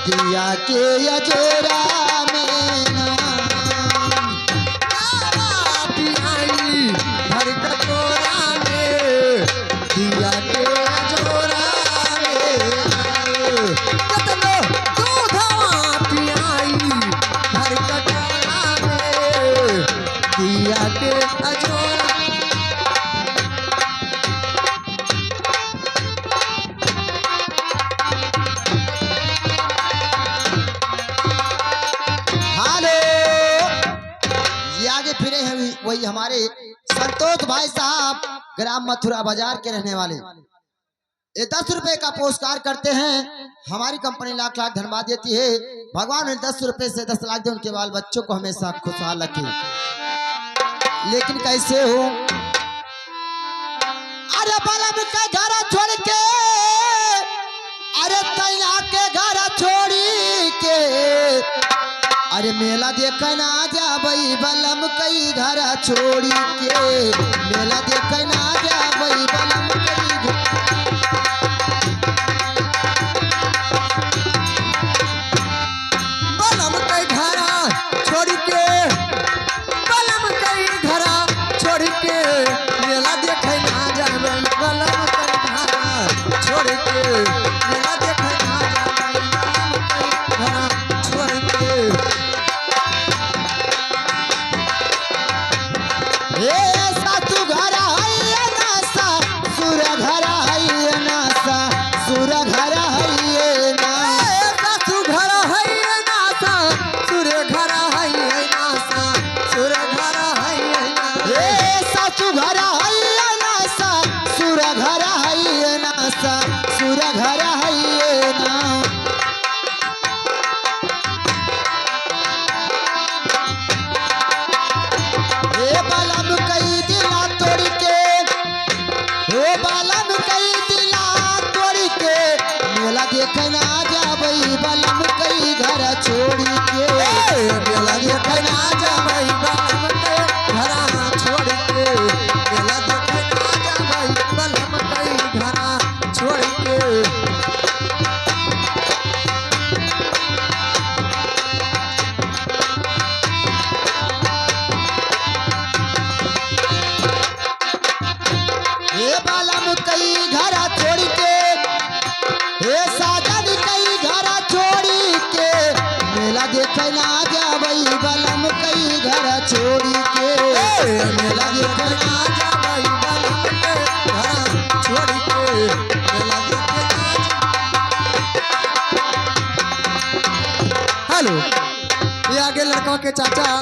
दिया के अजोरा में नाम पियाई भर कटोरा में दिया के अजोरा में कतनो दूधवा पियाई भर कटोरा में दिया के अजोरा। आगे फिरे हैं वही हमारे संतोष भाई साहब ग्राम मथुरा बाजार के रहने वाले। ये 10 रुपए का पुरस्कार करते हैं। हमारी कंपनी लाख लाख धन्यवाद देती है। भगवान ने 10 रुपए से 10 लाख दे, उनके बाल बच्चों को हमेशा खुशहाल रखे। लेकिन कैसे हो अरे बलम का घर छोड़ के, अरे तैया के घर छोड़ी के, अरे मेला देखना जाबई बलम कई घर छोड़ी के, मेला देखना जाबई बलम कई बलम कई घर छोड़ के, बलम कई घर छोड़ के मेला देखना जाबई बलम कई घर छोड़ के, मेला देखना जाबई बलम कई घर छोड़ के। सासू घर है नासा सुर घर है नासा सुर घर है ना, सासू घर है नासा सुर घर है नासा सुर घर है ना, सासू घर है नासा सुर घर है नासा सुर घर है ना। बलम कई दिला तोड़ के, बलम कई दिला तोड़ के मेला देखना जाबई बलम कई घर छोड़ी के, मेला देखना जाबई बलम कई घर छोड़ के, मेला देखना जाबई बलम कई घर छोड़ के। बलम कई घर छोड़ के, साजन कई घर छोड़ी के मेला देखना जाबई बलम कई घर छोड़ी के, मेला देखना जाबई बलम कई घर छोड़ के, मेला देखना। हेलो, ये आगे लड़का के चाचा